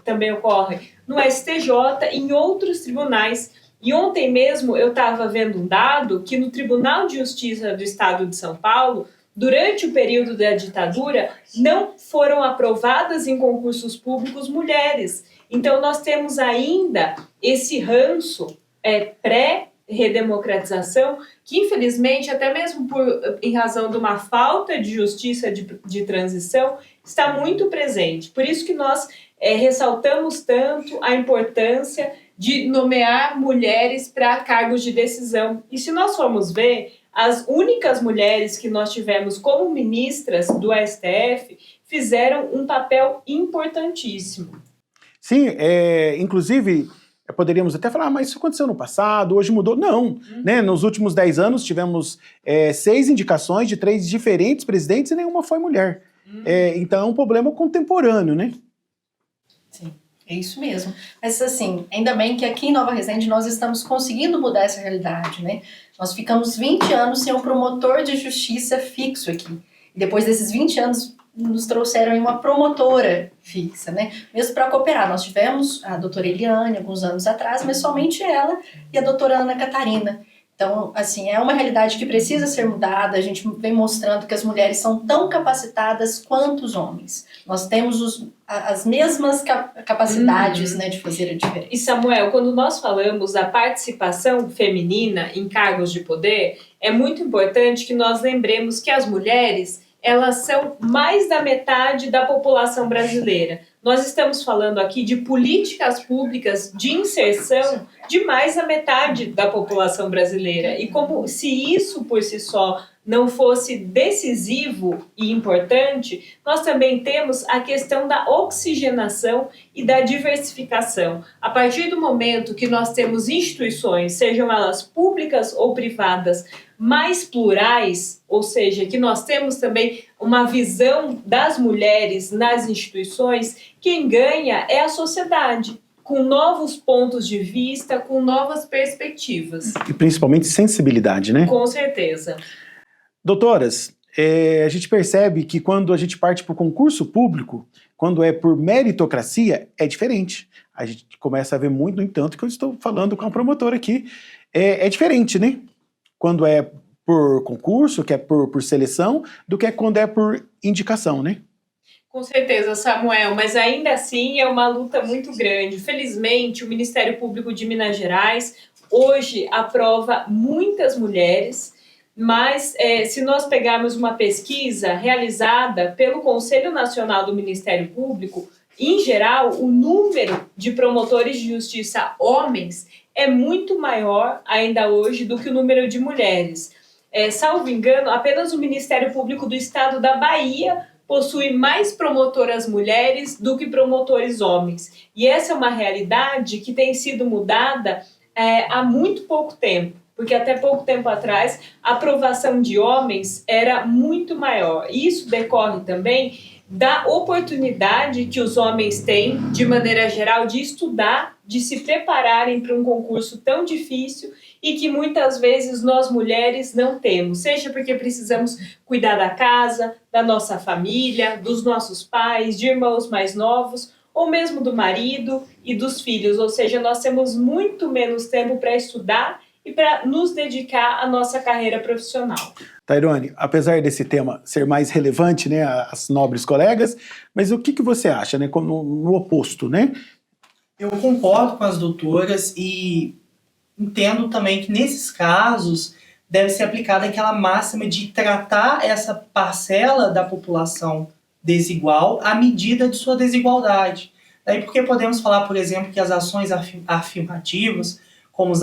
também ocorre no STJ e em outros tribunais. E ontem mesmo eu estava vendo um dado que no Tribunal de Justiça do Estado de São Paulo, durante o período da ditadura, não foram aprovadas em concursos públicos mulheres. Então nós temos ainda esse ranço pré-redemocratização, que infelizmente, até mesmo em razão de uma falta de justiça de transição, está muito presente. Por isso que nós ressaltamos tanto a importância de nomear mulheres para cargos de decisão. E se nós formos ver, as únicas mulheres que nós tivemos como ministras do STF fizeram um papel importantíssimo. Sim, inclusive, poderíamos até falar, mas isso aconteceu no passado, hoje mudou. Não, né? Nos últimos 10 anos tivemos 6 indicações de 3 diferentes presidentes e nenhuma foi mulher. Então é um problema contemporâneo, né? Sim, é isso mesmo. Mas assim, ainda bem que aqui em Nova Resende nós estamos conseguindo mudar essa realidade, né? Nós ficamos 20 anos sem um promotor de justiça fixo aqui. E depois desses 20 anos nos trouxeram uma promotora fixa, né? Mesmo para cooperar. Nós tivemos a doutora Eliane alguns anos atrás, mas somente ela e a doutora Ana Catarina. Então, assim, é uma realidade que precisa ser mudada. A gente vem mostrando que as mulheres são tão capacitadas quanto os homens. Nós temos as mesmas capacidades, né, de fazer a diferença. E, Samuel, quando nós falamos da participação feminina em cargos de poder, é muito importante que nós lembremos que as mulheres, elas são mais da metade da população brasileira. Nós estamos falando aqui de políticas públicas de inserção de mais da metade da população brasileira. E como se isso por si só não fosse decisivo e importante, nós também temos a questão da oxigenação e da diversificação. A partir do momento que nós temos instituições, sejam elas públicas ou privadas, mais plurais, ou seja, que nós temos também uma visão das mulheres nas instituições, quem ganha é a sociedade, com novos pontos de vista, com novas perspectivas. E principalmente sensibilidade, né? Com certeza. Doutoras, a gente percebe que quando a gente parte para o concurso público, quando é por meritocracia, é diferente. A gente começa a ver muito, no entanto, que eu estou falando com a promotora aqui, é diferente, né? Quando é por concurso, que é por seleção, do que quando é por indicação, né? Com certeza, Samuel, mas ainda assim é uma luta muito grande. Felizmente, o Ministério Público de Minas Gerais hoje aprova muitas mulheres, mas se nós pegarmos uma pesquisa realizada pelo Conselho Nacional do Ministério Público, em geral, o número de promotores de justiça homens é muito maior ainda hoje do que o número de mulheres. Salvo engano, apenas o Ministério Público do Estado da Bahia possui mais promotoras mulheres do que promotores homens. E essa é uma realidade que tem sido mudada há muito pouco tempo, porque até pouco tempo atrás a aprovação de homens era muito maior. Isso decorre também da oportunidade que os homens têm, de maneira geral, de estudar, de se prepararem para um concurso tão difícil e que muitas vezes nós mulheres não temos, seja porque precisamos cuidar da casa, da nossa família, dos nossos pais, de irmãos mais novos, ou mesmo do marido e dos filhos, ou seja, nós temos muito menos tempo para estudar e para nos dedicar à nossa carreira profissional. Tairone, apesar desse tema ser mais relevante, né, às nobres colegas, mas o que você acha, né, no oposto, né? Eu concordo com as doutoras e entendo também que nesses casos deve ser aplicada aquela máxima de tratar essa parcela da população desigual à medida de sua desigualdade. Daí porque podemos falar, por exemplo, que as ações afirmativas, como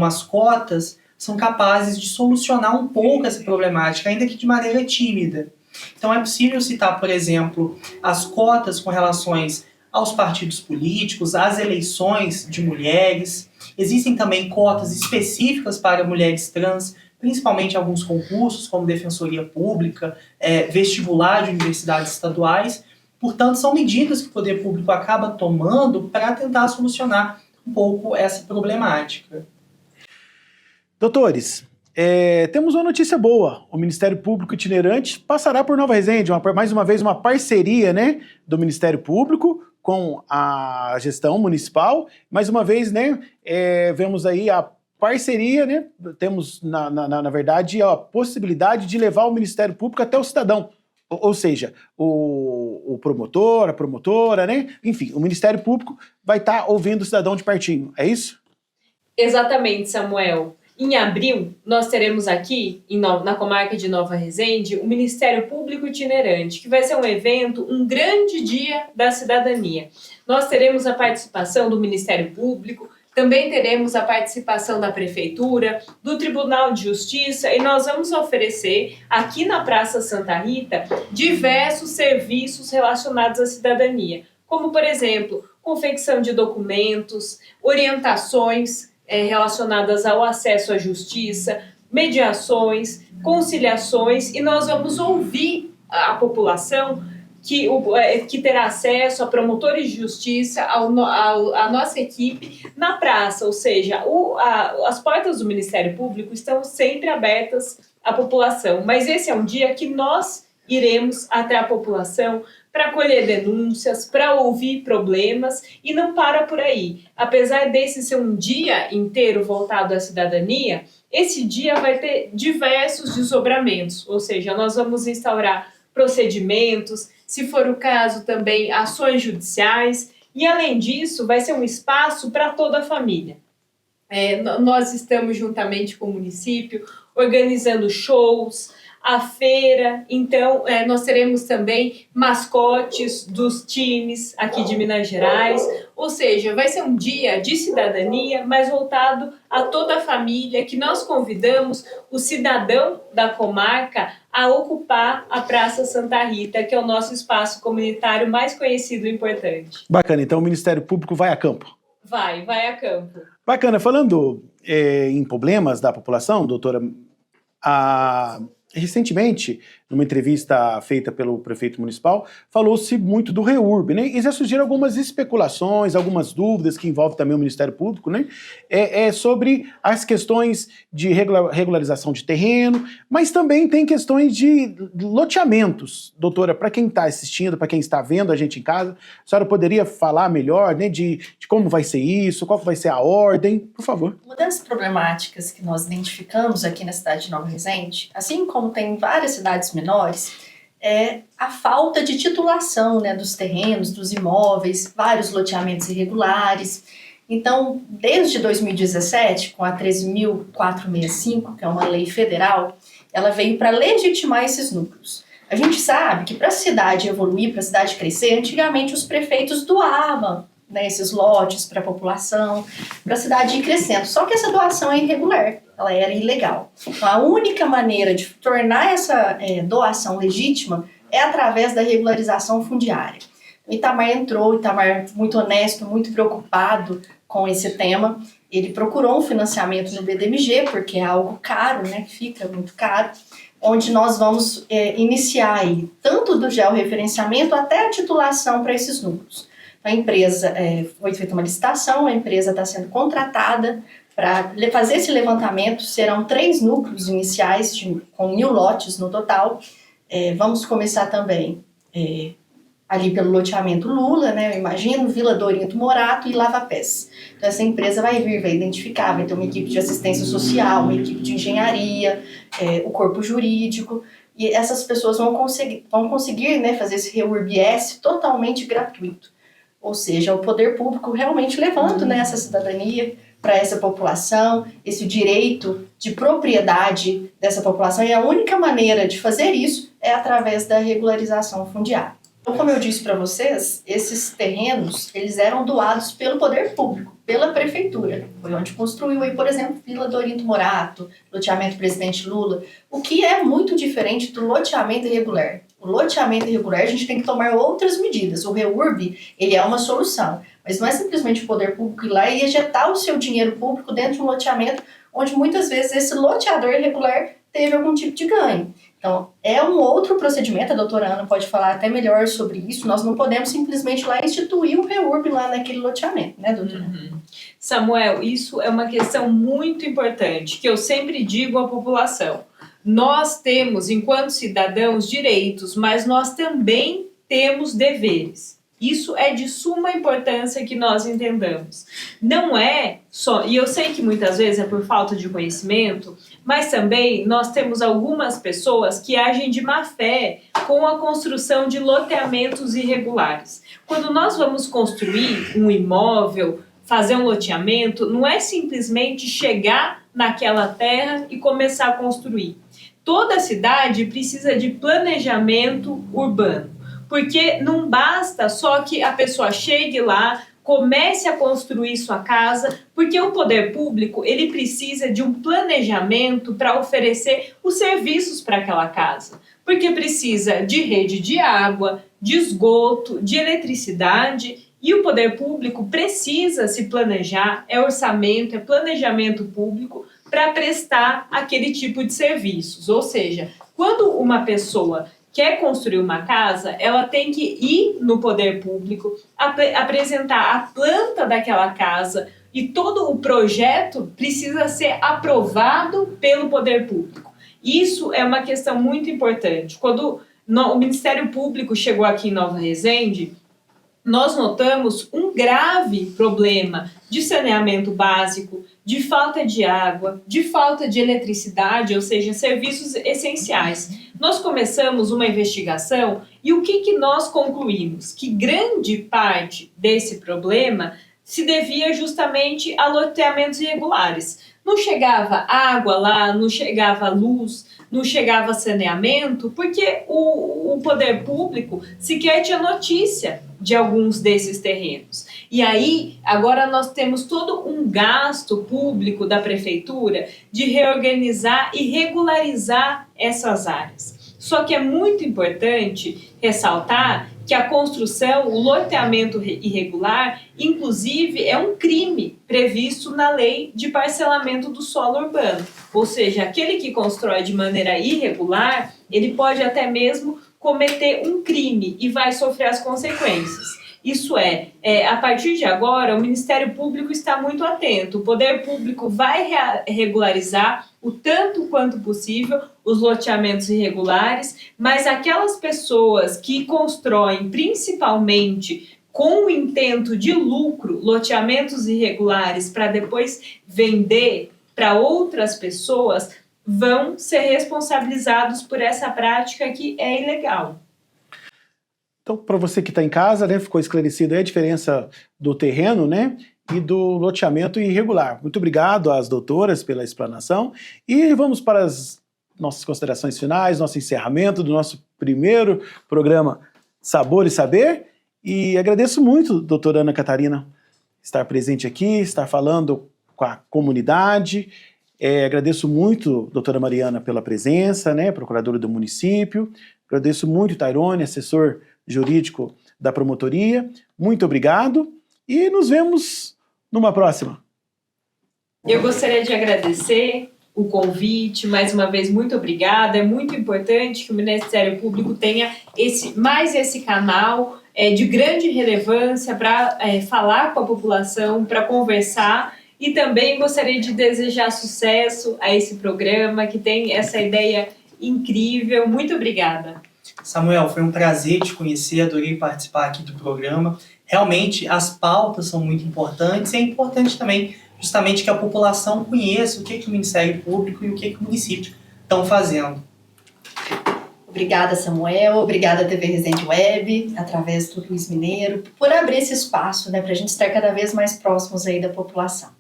as cotas, são capazes de solucionar um pouco essa problemática, ainda que de maneira tímida. Então é possível citar, por exemplo, as cotas com relações aos partidos políticos, às eleições de mulheres. Existem também cotas específicas para mulheres trans, principalmente em alguns concursos, como Defensoria Pública, vestibular de universidades estaduais. Portanto, são medidas que o poder público acaba tomando para tentar solucionar um pouco essa problemática. Doutores, temos uma notícia boa. O Ministério Público Itinerante passará por Nova Resende, mais uma vez uma parceria, né, do Ministério Público com a gestão municipal. Mais uma vez, né, vemos aí a parceria, né, temos, na verdade, a possibilidade de levar o Ministério Público até o cidadão. Ou seja, o promotor, a promotora, né, enfim, o Ministério Público vai estar ouvindo o cidadão de pertinho. É isso? Exatamente, Samuel. Em abril, nós teremos aqui, na comarca de Nova Resende, o Ministério Público Itinerante, que vai ser um evento, um grande dia da cidadania. Nós teremos a participação do Ministério Público, também teremos a participação da Prefeitura, do Tribunal de Justiça, e nós vamos oferecer, aqui na Praça Santa Rita, diversos serviços relacionados à cidadania, como, por exemplo, confecção de documentos, orientações relacionadas ao acesso à justiça, mediações, conciliações, e nós vamos ouvir a população que terá acesso a promotores de justiça, a nossa equipe na praça, ou seja, as portas do Ministério Público estão sempre abertas à população, mas esse é um dia que nós iremos até a população para colher denúncias, para ouvir problemas, e não para por aí. Apesar desse ser um dia inteiro voltado à cidadania, esse dia vai ter diversos desdobramentos, ou seja, nós vamos instaurar procedimentos, se for o caso também ações judiciais, e além disso vai ser um espaço para toda a família. Nós estamos juntamente com o município organizando shows, a feira, então nós teremos também mascotes dos times aqui de Minas Gerais, ou seja, vai ser um dia de cidadania, mas voltado a toda a família, que nós convidamos o cidadão da comarca a ocupar a Praça Santa Rita, que é o nosso espaço comunitário mais conhecido e importante. Bacana, então o Ministério Público vai a campo. Vai a campo. Bacana, falando em problemas da população, doutora, recentemente, numa entrevista feita pelo prefeito municipal, falou-se muito do REURB, né? E já surgiram algumas especulações, algumas dúvidas que envolvem também o Ministério Público, né? Sobre as questões de regularização de terreno, mas também tem questões de loteamentos. Doutora, para quem está assistindo, para quem está vendo a gente em casa, a senhora poderia falar melhor, né, de como vai ser isso, qual vai ser a ordem, por favor. Uma das problemáticas que nós identificamos aqui na cidade de Nova Resende, assim como tem em várias cidades menores, é a falta de titulação, né, dos terrenos, dos imóveis, vários loteamentos irregulares. Então, desde 2017, com a 13.465, que é uma lei federal, ela veio para legitimar esses núcleos. A gente sabe que para a cidade evoluir, para a cidade crescer, antigamente os prefeitos doavam, né, esses lotes para a população, para a cidade ir crescendo. Só que essa doação é irregular, ela era ilegal. Então, a única maneira de tornar essa doação legítima é através da regularização fundiária. O Itamar entrou, o Itamar muito honesto, muito preocupado com esse tema. Ele procurou um financiamento no BDMG, porque é algo caro, né, que fica muito caro. onde nós vamos iniciar aí, tanto do georreferenciamento até a titulação para esses núcleos. A empresa, foi feita uma licitação, a empresa está sendo contratada para fazer esse levantamento. Serão 3 núcleos iniciais, com 1.000 lotes no total. Vamos começar também ali pelo loteamento Lula, né? Eu imagino, Vila Dorinto Morato e Lava Pés. Então essa empresa vai vir, vai identificar, vai ter uma equipe de assistência social, uma equipe de engenharia, o corpo jurídico, e essas pessoas vão conseguir, né, fazer esse REURB-S totalmente gratuito. Ou seja, o poder público realmente levando, né, essa cidadania para essa população, esse direito de propriedade dessa população, e a única maneira de fazer isso é através da regularização fundiária. Então, como eu disse para vocês, esses terrenos, eles eram doados pelo poder público, pela prefeitura. Foi onde construiu aí, por exemplo, Vila Dorinto Morato, loteamento Presidente Lula, o que é muito diferente do loteamento irregular. O loteamento irregular, a gente tem que tomar outras medidas. O REURB, ele é uma solução, mas não é simplesmente o poder público ir lá e ejetar o seu dinheiro público dentro de um loteamento onde muitas vezes esse loteador irregular teve algum tipo de ganho. Então, é um outro procedimento, a doutora Ana pode falar até melhor sobre isso. Nós não podemos simplesmente lá instituir o REURB lá naquele loteamento, né, doutora? Samuel, isso é uma questão muito importante, que eu sempre digo à população. Nós temos, enquanto cidadãos, direitos, mas nós também temos deveres. Isso é de suma importância que nós entendamos. Não é só, e eu sei que muitas vezes é por falta de conhecimento, mas também nós temos algumas pessoas que agem de má fé com a construção de loteamentos irregulares. Quando nós vamos construir um imóvel, fazer um loteamento, não é simplesmente chegar naquela terra e começar a construir. Toda cidade precisa de planejamento urbano, porque não basta só que a pessoa chegue lá, comece a construir sua casa, porque o poder público, ele precisa de um planejamento para oferecer os serviços para aquela casa, porque precisa de rede de água, de esgoto, de eletricidade, e o poder público precisa se planejar, é orçamento, é planejamento público para prestar aquele tipo de serviços. Ou seja, quando uma pessoa quer construir uma casa, ela tem que ir no poder público, apresentar a planta daquela casa, e todo o projeto precisa ser aprovado pelo poder público. Isso é uma questão muito importante. Quando o Ministério Público chegou aqui em Nova Resende, nós notamos um grave problema de saneamento básico, de falta de água, de falta de eletricidade, ou seja, serviços essenciais. Nós começamos uma investigação e o que nós concluímos? Que grande parte desse problema se devia justamente a loteamentos irregulares. Não chegava água lá, não chegava luz, não chegava saneamento, porque o poder público sequer tinha notícia de alguns desses terrenos. E aí, agora nós temos todo um gasto público da prefeitura de reorganizar e regularizar essas áreas. Só que é muito importante ressaltar que a construção, o loteamento irregular, inclusive, é um crime previsto na lei de parcelamento do solo urbano. Ou seja, aquele que constrói de maneira irregular, ele pode até mesmo cometer um crime e vai sofrer as consequências. Isso a partir de agora, o Ministério Público está muito atento. O poder público vai regularizar o tanto quanto possível os loteamentos irregulares, mas aquelas pessoas que constroem principalmente com o intento de lucro, loteamentos irregulares para depois vender para outras pessoas, vão ser responsabilizados por essa prática que é ilegal. Então, para você que está em casa, né, ficou esclarecido aí a diferença do terreno, né, e do loteamento irregular. Muito obrigado às doutoras pela explanação e vamos para as nossas considerações finais, nosso encerramento do nosso primeiro programa Sabor e Saber. E agradeço muito, doutora Ana Catarina, estar presente aqui, estar falando com a comunidade. Agradeço muito, doutora Mariana, pela presença, né, procuradora do município. Agradeço muito, Tairone, assessor jurídico da promotoria. Muito obrigado e nos vemos numa próxima. Eu gostaria de agradecer o convite. Mais uma vez, muito obrigada. É muito importante que o Ministério Público tenha esse canal de grande relevância para falar com a população, para conversar. E também gostaria de desejar sucesso a esse programa, que tem essa ideia incrível. Muito obrigada. Samuel, foi um prazer te conhecer, adorei participar aqui do programa. Realmente, as pautas são muito importantes e é importante também, justamente, que a população conheça o que o Ministério Público e o que o município estão fazendo. Obrigada, Samuel. Obrigada, TV Resende Web, através do Luiz Mineiro, por abrir esse espaço, né, para a gente estar cada vez mais próximos aí da população.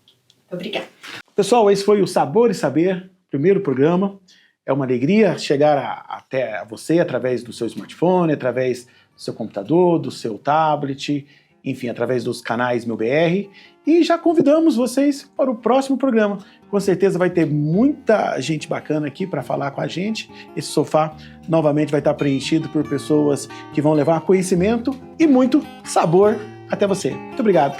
Obrigada. Pessoal, esse foi o Sabor e Saber, primeiro programa. É uma alegria chegar até você através do seu smartphone, através do seu computador, do seu tablet, enfim, através dos canais Meu BR. E já convidamos vocês para o próximo programa. Com certeza vai ter muita gente bacana aqui para falar com a gente. Esse sofá novamente vai estar preenchido por pessoas que vão levar conhecimento e muito sabor até você. Muito obrigado.